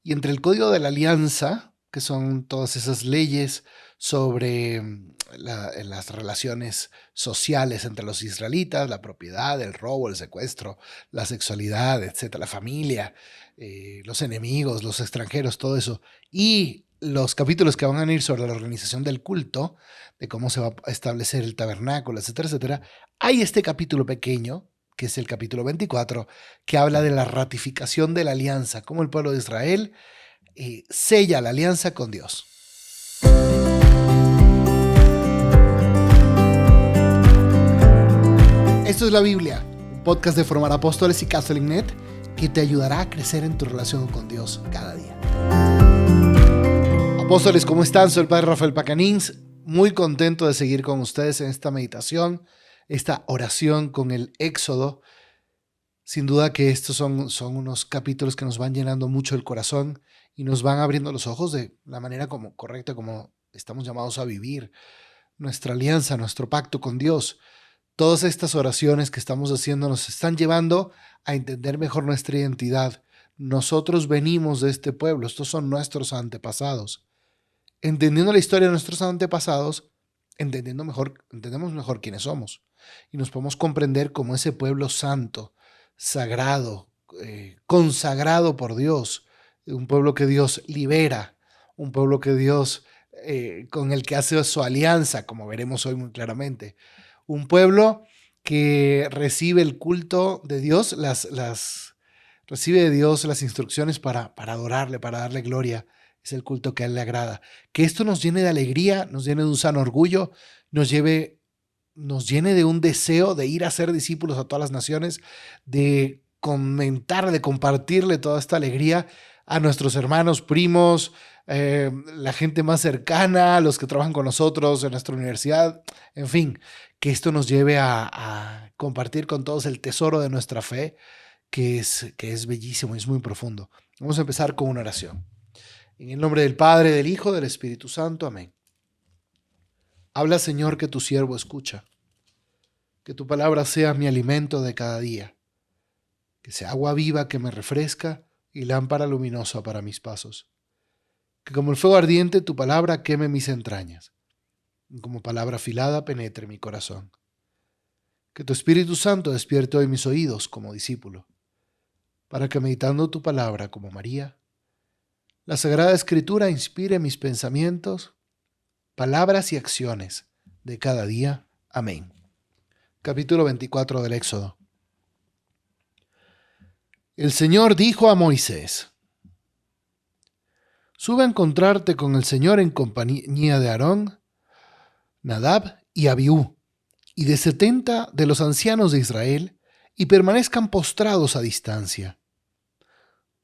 Y entre el Código de la Alianza, que son todas esas leyes sobre las relaciones sociales entre los israelitas, la propiedad, el robo, el secuestro, la sexualidad, etcétera, la familia, los enemigos, los extranjeros, todo eso, y los capítulos que van a ir sobre la organización del culto, de cómo se va a establecer el tabernáculo, etcétera, etcétera, hay este capítulo pequeño, que es el capítulo 24, que habla de la ratificación de la alianza, cómo el pueblo de Israel sella la alianza con Dios. Esto es la Biblia, un podcast de Formar Apóstoles y CatholicNet que te ayudará a crecer en tu relación con Dios cada día. Apóstoles, ¿cómo están? Soy el Padre Rafael Pacanins, muy contento de seguir con ustedes en esta meditación, esta oración con el Éxodo. Sin duda que estos son unos capítulos que nos van llenando mucho el corazón y nos van abriendo los ojos de la manera correcta como estamos llamados a vivir nuestra alianza, nuestro pacto con Dios. Todas estas oraciones que estamos haciendo nos están llevando a entender mejor nuestra identidad. Nosotros venimos de este pueblo, estos son nuestros antepasados. Entendiendo la historia de nuestros antepasados, entendemos mejor quiénes somos y nos podemos comprender como ese pueblo santo, sagrado, consagrado por Dios, un pueblo que Dios libera, un pueblo que Dios con el que hace su alianza, como veremos hoy muy claramente, un pueblo que recibe el culto de Dios, recibe de Dios las instrucciones para adorarle, para darle gloria. Es el culto que a Él le agrada. Que esto nos llene de alegría, nos llene de un sano orgullo, nos llene de un deseo de ir a ser discípulos a todas las naciones, de comentar, de compartirle toda esta alegría a nuestros hermanos, primos, la gente más cercana, los que trabajan con nosotros en nuestra universidad, en fin, que esto nos lleve a compartir con todos el tesoro de nuestra fe, que es bellísimo y es muy profundo. Vamos a empezar con una oración. En el nombre del Padre, del Hijo, del Espíritu Santo. Amén. Habla, Señor, que tu siervo escucha. Que tu palabra sea mi alimento de cada día. Que sea agua viva que me refresca y lámpara luminosa para mis pasos. Que como el fuego ardiente tu palabra queme mis entrañas. Y como palabra afilada penetre mi corazón. Que tu Espíritu Santo despierte hoy mis oídos como discípulo. Para que meditando tu palabra como María, la Sagrada Escritura inspire mis pensamientos, palabras y acciones de cada día. Amén. Capítulo 24 del Éxodo. El Señor dijo a Moisés: Sube a encontrarte con el Señor en compañía de Aarón, Nadab y Abiú, y de 70 de los ancianos de Israel, y permanezcan postrados a distancia.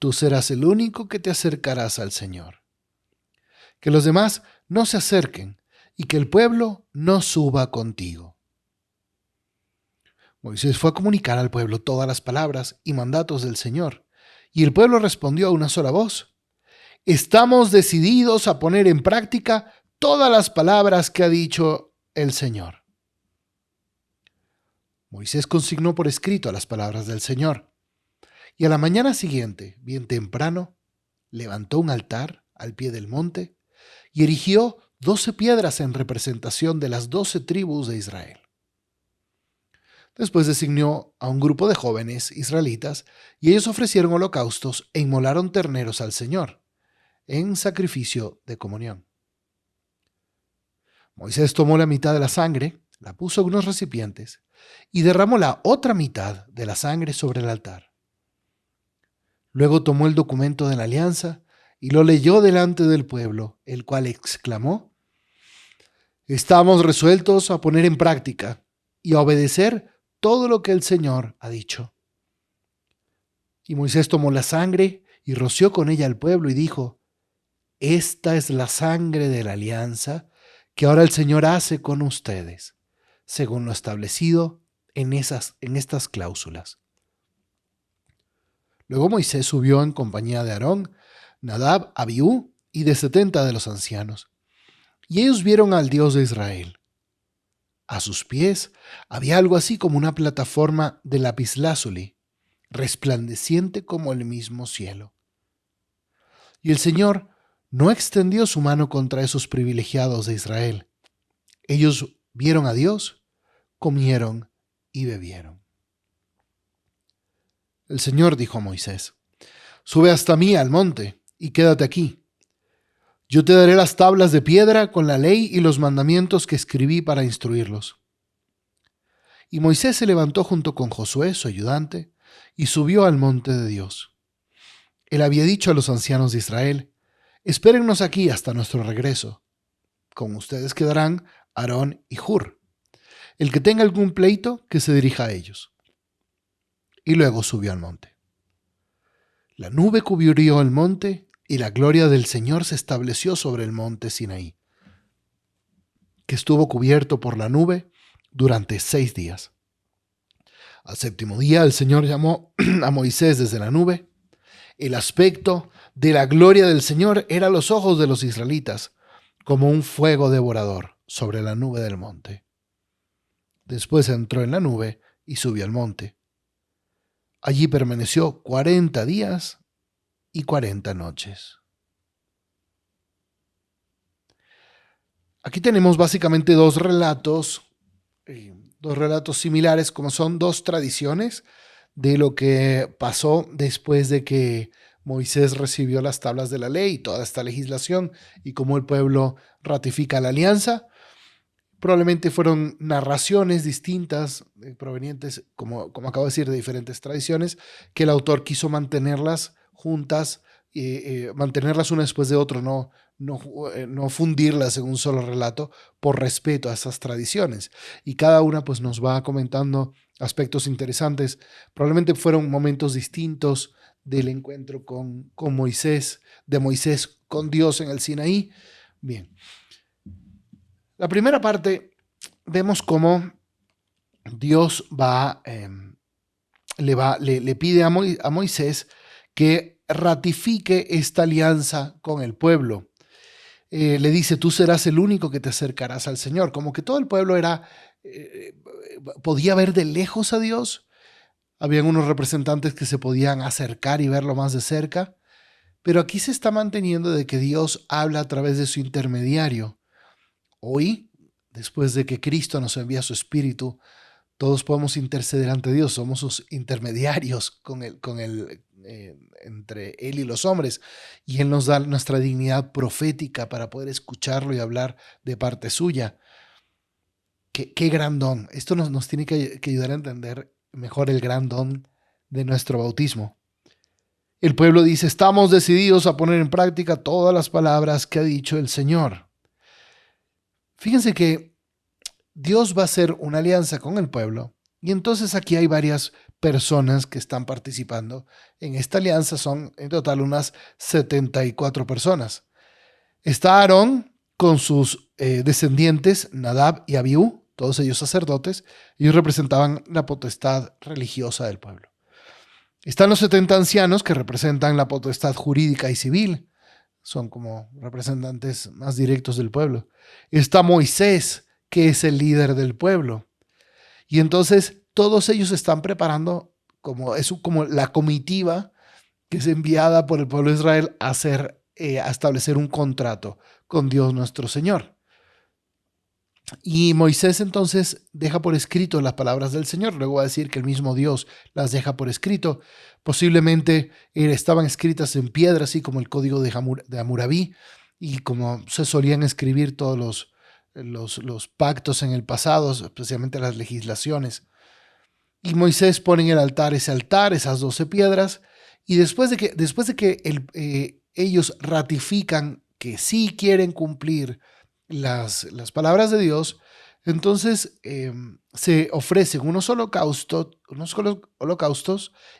Tú serás el único que te acercarás al Señor. Que los demás no se acerquen y que el pueblo no suba contigo. Moisés fue a comunicar al pueblo todas las palabras y mandatos del Señor, y el pueblo respondió a una sola voz: Estamos decididos a poner en práctica todas las palabras que ha dicho el Señor. Moisés consignó por escrito las palabras del Señor, y a la mañana siguiente, bien temprano, levantó un altar al pie del monte y erigió 12 piedras en representación de las 12 tribus de Israel. Después designó a un grupo de jóvenes israelitas y ellos ofrecieron holocaustos e inmolaron terneros al Señor en sacrificio de comunión. Moisés tomó la mitad de la sangre, la puso en unos recipientes y derramó la otra mitad de la sangre sobre el altar. Luego tomó el documento de la alianza y lo leyó delante del pueblo, el cual exclamó: Estamos resueltos a poner en práctica y a obedecer todo lo que el Señor ha dicho. Y Moisés tomó la sangre y roció con ella al pueblo y dijo: Esta es la sangre de la alianza que ahora el Señor hace con ustedes, según lo establecido en estas cláusulas. Luego Moisés subió en compañía de Aarón, Nadab, Abiú y de 70 de los ancianos. Y ellos vieron al Dios de Israel. A sus pies había algo así como una plataforma de lapislázuli, resplandeciente como el mismo cielo. Y el Señor no extendió su mano contra esos privilegiados de Israel. Ellos vieron a Dios, comieron y bebieron. El Señor dijo a Moisés: sube hasta mí al monte y quédate aquí. Yo te daré las tablas de piedra con la ley y los mandamientos que escribí para instruirlos. Y Moisés se levantó junto con Josué, su ayudante, y subió al monte de Dios. Él había dicho a los ancianos de Israel: espérennos aquí hasta nuestro regreso. Con ustedes quedarán Aarón y Hur. El que tenga algún pleito, que se dirija a ellos. Y luego subió al monte. La nube cubrió el monte y la gloria del Señor se estableció sobre el monte Sinaí, que estuvo cubierto por la nube durante 6 días. Al 7º día el Señor llamó a Moisés desde la nube. El aspecto de la gloria del Señor era a los ojos de los israelitas, como un fuego devorador sobre la nube del monte. Después entró en la nube y subió al monte. Allí permaneció 40 días y 40 noches. Aquí tenemos básicamente dos relatos similares, como son dos tradiciones de lo que pasó después de que Moisés recibió las tablas de la ley y toda esta legislación y cómo el pueblo ratifica la alianza. Probablemente fueron narraciones distintas, provenientes, como acabo de decir, de diferentes tradiciones, que el autor quiso mantenerlas juntas, mantenerlas una después de otro, no fundirlas en un solo relato por respeto a esas tradiciones. Y cada una pues nos va comentando aspectos interesantes. Probablemente fueron momentos distintos del encuentro con Moisés, de Moisés con Dios en el Sinaí. Bien. La primera parte, vemos cómo Dios le pide a Moisés que ratifique esta alianza con el pueblo. Le dice: tú serás el único que te acercarás al Señor. Como que todo el pueblo podía ver de lejos a Dios. Habían unos representantes que se podían acercar y verlo más de cerca. Pero aquí se está manteniendo de que Dios habla a través de su intermediario. Hoy, después de que Cristo nos envía su Espíritu, todos podemos interceder ante Dios. Somos sus intermediarios entre Él y los hombres. Y Él nos da nuestra dignidad profética para poder escucharlo y hablar de parte suya. Qué gran don. Esto nos tiene que ayudar a entender mejor el gran don de nuestro bautismo. El pueblo dice: estamos decididos a poner en práctica todas las palabras que ha dicho el Señor. Fíjense que Dios va a hacer una alianza con el pueblo, y entonces aquí hay varias personas que están participando en esta alianza. Son en total unas 74 personas. Está Aarón con sus descendientes, Nadab y Abiú, todos ellos sacerdotes. Ellos representaban la potestad religiosa del pueblo. Están los 70 ancianos, que representan la potestad jurídica y civil. Son como representantes más directos del pueblo. Está Moisés, que es el líder del pueblo. Y entonces todos ellos están preparando como la comitiva que es enviada por el pueblo de Israel a establecer un contrato con Dios nuestro Señor. Y Moisés entonces deja por escrito las palabras del Señor. Luego va a decir que el mismo Dios las deja por escrito. Posiblemente estaban escritas en piedra, así como el código de Hammurabi, y como se solían escribir todos los pactos en el pasado, especialmente las legislaciones. Y Moisés pone en el altar esas 12 piedras, y después de que ellos ratifican que sí quieren cumplir las palabras de Dios, entonces se ofrecen unos holocaustos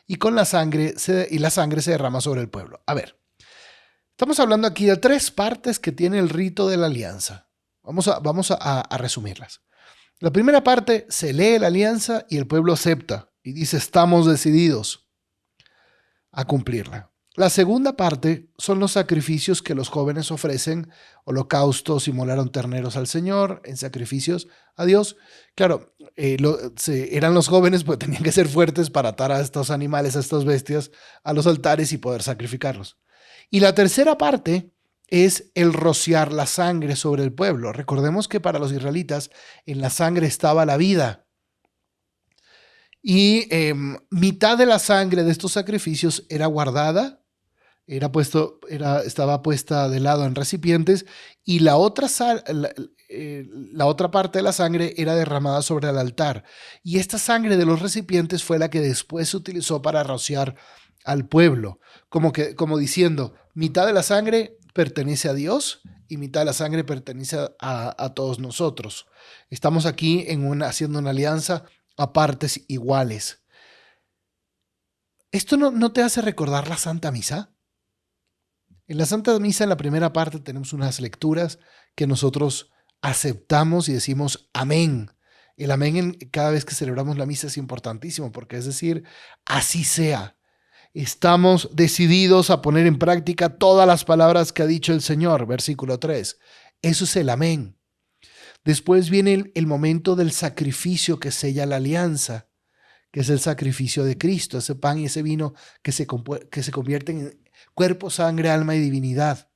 y con la sangre se derrama sobre el pueblo. A ver, estamos hablando aquí de 3 partes que tiene el rito de la alianza. Vamos a resumirlas. La primera parte: se lee la alianza y el pueblo acepta y dice: estamos decididos a cumplirla. La segunda parte son los sacrificios que los jóvenes ofrecen: holocaustos, inmolaron terneros al Señor en sacrificios a Dios. Claro, eran los jóvenes, pues tenían que ser fuertes para atar a estos animales, a estas bestias, a los altares y poder sacrificarlos. Y la tercera parte es el rociar la sangre sobre el pueblo. Recordemos que para los israelitas en la sangre estaba la vida. Y mitad de la sangre de estos sacrificios era guardada, estaba puesta de lado en recipientes, y la otra parte de la sangre era derramada sobre el altar. Y esta sangre de los recipientes fue la que después se utilizó para rociar al pueblo, como diciendo, mitad de la sangre pertenece a Dios y mitad de la sangre pertenece a todos nosotros. Estamos aquí haciendo una alianza a partes iguales. ¿Esto no te hace recordar la Santa Misa? En la Santa Misa, en la primera parte, tenemos unas lecturas que nosotros aceptamos y decimos amén. El amén cada vez que celebramos la misa es importantísimo porque es decir, así sea. Estamos decididos a poner en práctica todas las palabras que ha dicho el Señor, versículo 3. Eso es el amén. Después viene el momento del sacrificio que sella la alianza, que es el sacrificio de Cristo, ese pan y ese vino que se convierten en cuerpo, sangre, alma y divinidad.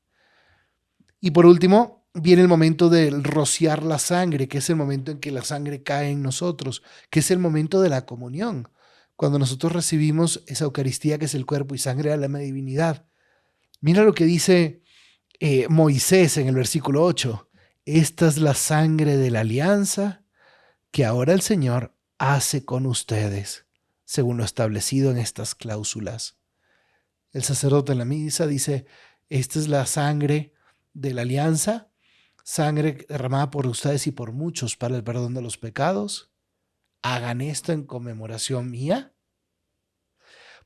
Y por último, viene el momento del rociar la sangre, que es el momento en que la sangre cae en nosotros, que es el momento de la comunión, cuando nosotros recibimos esa Eucaristía que es el cuerpo y sangre, alma y divinidad. Mira lo que dice Moisés en el versículo 8. Esta es la sangre de la alianza que ahora el Señor hace con ustedes, según lo establecido en estas cláusulas. El sacerdote en la misa dice, esta es la sangre de la alianza, sangre derramada por ustedes y por muchos para el perdón de los pecados. Hagan esto en conmemoración mía.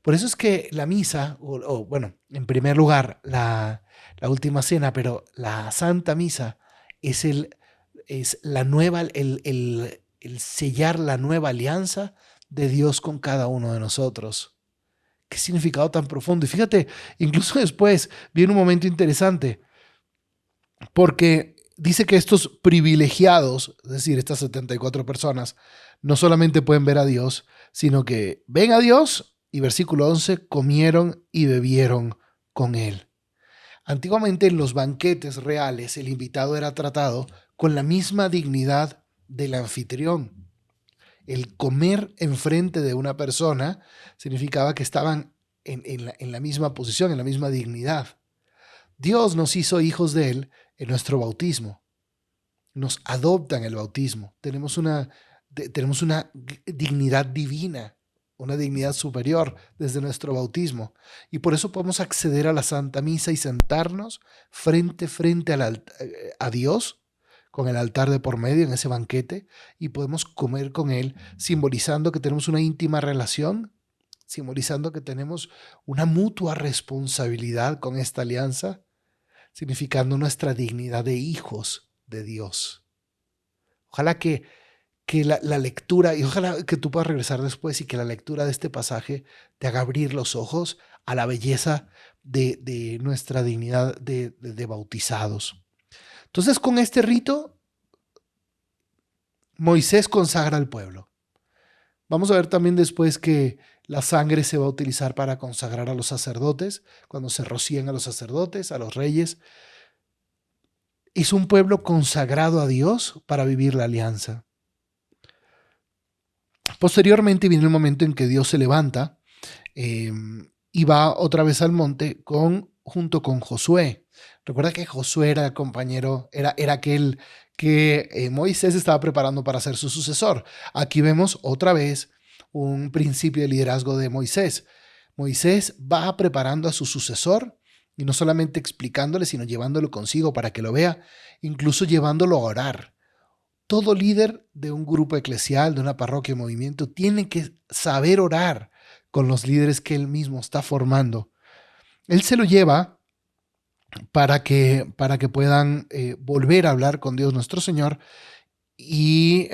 Por eso es que la misa, bueno, en primer lugar, la última cena, pero la Santa Misa es la nueva, el sellar la nueva alianza de Dios con cada uno de nosotros. Qué significado tan profundo. Y fíjate, incluso después viene un momento interesante, porque dice que estos privilegiados, es decir, estas 74 personas, no solamente pueden ver a Dios, sino que ven a Dios y versículo 11, comieron y bebieron con Él. Antiguamente en los banquetes reales el invitado era tratado con la misma dignidad del anfitrión. El comer enfrente de una persona significaba que estaban en la misma posición, en la misma dignidad. Dios nos hizo hijos de Él en nuestro bautismo. Nos adopta en el bautismo. Tenemos una dignidad divina, una dignidad superior desde nuestro bautismo. Y por eso podemos acceder a la Santa Misa y sentarnos frente a Dios, con el altar de por medio en ese banquete, y podemos comer con Él, simbolizando que tenemos una íntima relación, simbolizando que tenemos una mutua responsabilidad con esta alianza, significando nuestra dignidad de hijos de Dios. Ojalá que la lectura, y ojalá que tú puedas regresar después y que la lectura de este pasaje te haga abrir los ojos a la belleza de nuestra dignidad de bautizados. Entonces, con este rito, Moisés consagra al pueblo. Vamos a ver también después que la sangre se va a utilizar para consagrar a los sacerdotes, cuando se rocían a los sacerdotes, a los reyes. Es un pueblo consagrado a Dios para vivir la alianza. Posteriormente viene el momento en que Dios se levanta y va otra vez al monte junto con Josué. Recuerda que Josué era el compañero, era aquel que Moisés estaba preparando para ser su sucesor. Aquí vemos otra vez un principio de liderazgo de Moisés. Moisés va preparando a su sucesor y no solamente explicándole, sino llevándolo consigo para que lo vea, incluso llevándolo a orar. Todo líder de un grupo eclesial, de una parroquia o movimiento, tiene que saber orar con los líderes que él mismo está formando. Él se lo lleva para que puedan volver a hablar con Dios nuestro Señor. Y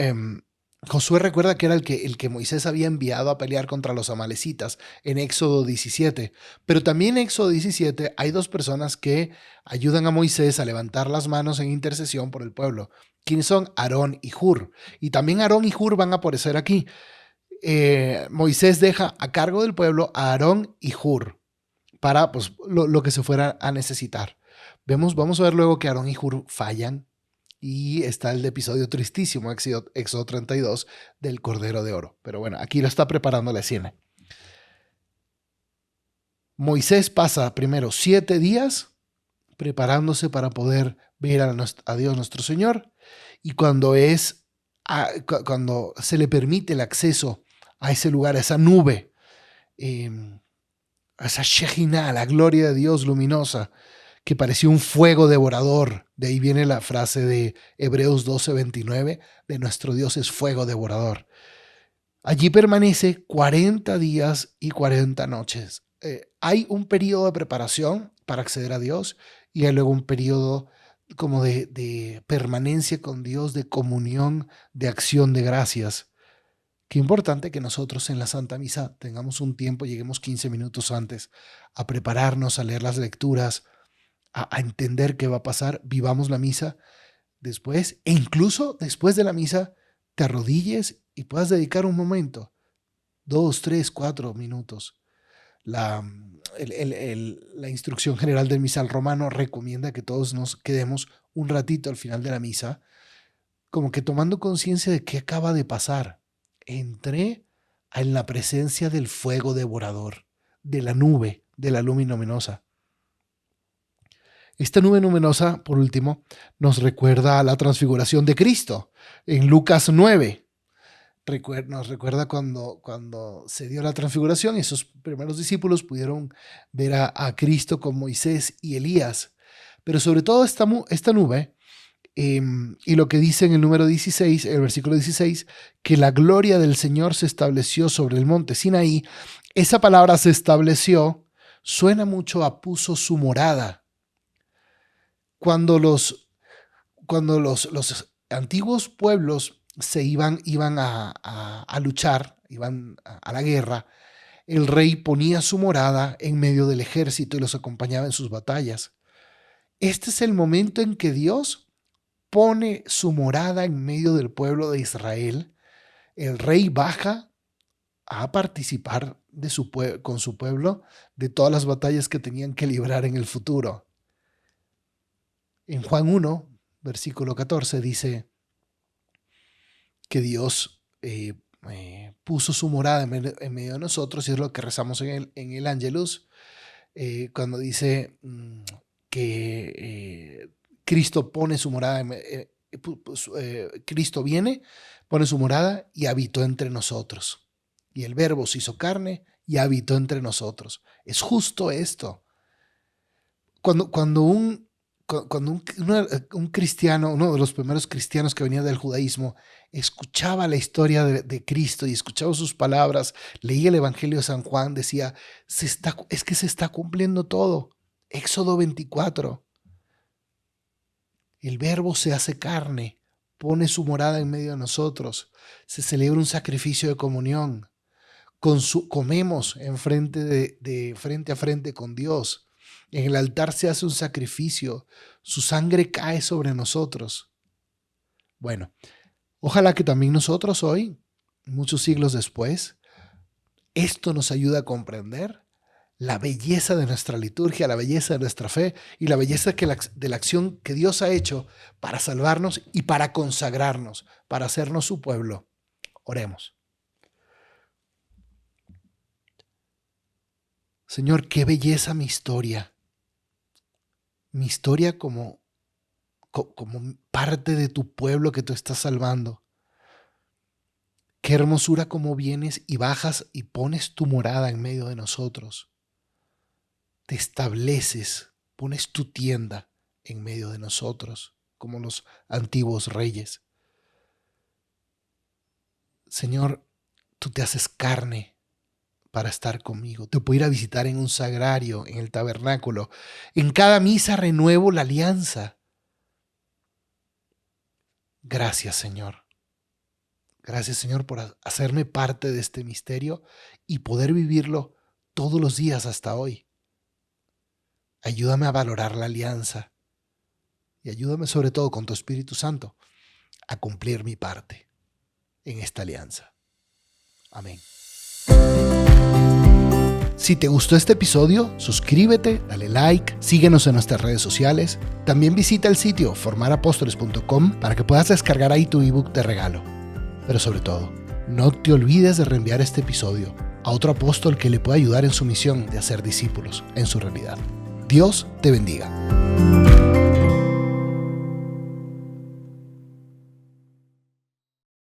Josué recuerda que era el que Moisés había enviado a pelear contra los amalecitas en Éxodo 17. Pero también en Éxodo 17 hay dos personas que ayudan a Moisés a levantar las manos en intercesión por el pueblo. ¿Quiénes son? Aarón y Hur. Y también Aarón y Hur van a aparecer aquí. Moisés deja a cargo del pueblo a Aarón y Hur para pues, lo que se fuera a necesitar. Vamos a ver luego que Aarón y Hur fallan y está el episodio tristísimo, Éxodo 32, del Cordero de Oro. Pero bueno, aquí lo está preparando la escena. Moisés pasa primero 7 días preparándose para poder ver a Dios nuestro Señor, y cuando se le permite el acceso a ese lugar, a esa nube, a esa Shejinah, la gloria de Dios luminosa, que parecía un fuego devorador. De ahí viene la frase de Hebreos 12:29, de nuestro Dios es fuego devorador. Allí permanece 40 días y 40 noches. Hay un periodo de preparación para acceder a Dios y hay luego un periodo como de permanencia con Dios, de comunión, de acción de gracias. Qué importante que nosotros en la Santa Misa tengamos un tiempo, lleguemos 15 minutos antes a prepararnos, a leer las lecturas, a entender qué va a pasar, vivamos la misa después, e incluso después de la misa te arrodilles y puedas dedicar un momento, 2, 3, 4 minutos. La instrucción general del misal romano recomienda que todos nos quedemos un ratito al final de la misa, como que tomando conciencia de qué acaba de pasar. Entré en la presencia del fuego devorador, de la nube, de la nube luminosa. Esta nube luminosa, por último, nos recuerda a la transfiguración de Cristo en Lucas 9. Nos recuerda cuando se dio la transfiguración, esos primeros discípulos pudieron ver a Cristo con Moisés y Elías. Pero sobre todo esta nube, y lo que dice en el número 16, el versículo 16, que la gloria del Señor se estableció sobre el monte Sinaí. Esa palabra se estableció, suena mucho a puso su morada. Cuando los antiguos pueblos iban a luchar, iban a la guerra, el rey ponía su morada en medio del ejército y los acompañaba en sus batallas. Este es el momento en que Dios pone su morada en medio del pueblo de Israel. El rey baja a participar con su pueblo de todas las batallas que tenían que librar en el futuro. En Juan 1, versículo 14, dice que Dios puso su morada en medio de nosotros, y es lo que rezamos en el Ángelus, cuando dice que Cristo pone su morada, Cristo viene, pone su morada y habitó entre nosotros. Y el Verbo se hizo carne y habitó entre nosotros. Es justo esto. Cuando un cristiano, uno de los primeros cristianos que venía del judaísmo, escuchaba la historia de Cristo y escuchaba sus palabras, leía el Evangelio de San Juan, decía, es que se está cumpliendo todo. Éxodo 24. El Verbo se hace carne, pone su morada en medio de nosotros, se celebra un sacrificio de comunión, comemos frente a frente con Dios. En el altar se hace un sacrificio, su sangre cae sobre nosotros. Bueno, ojalá que también nosotros hoy, muchos siglos después, esto nos ayude a comprender la belleza de nuestra liturgia, la belleza de nuestra fe y la belleza de la acción que Dios ha hecho para salvarnos y para consagrarnos, para hacernos su pueblo. Oremos. Señor, qué belleza mi historia como parte de tu pueblo que tú estás salvando. Qué hermosura como vienes y bajas y pones tu morada en medio de nosotros. Te estableces, pones tu tienda en medio de nosotros, como los antiguos reyes. Señor, tú te haces carne para estar conmigo. Te puedo ir a visitar en un sagrario, en el tabernáculo. En cada misa renuevo la alianza. Gracias, Señor. Gracias, Señor, por hacerme parte de este misterio y poder vivirlo todos los días hasta hoy. Ayúdame a valorar la alianza y ayúdame sobre todo con tu Espíritu Santo a cumplir mi parte en esta alianza. Amén. Si te gustó este episodio, suscríbete, dale like, síguenos en nuestras redes sociales. También visita el sitio formarapostoles.com para que puedas descargar ahí tu ebook de regalo. Pero sobre todo, no te olvides de reenviar este episodio a otro apóstol que le pueda ayudar en su misión de hacer discípulos en su realidad. Dios te bendiga.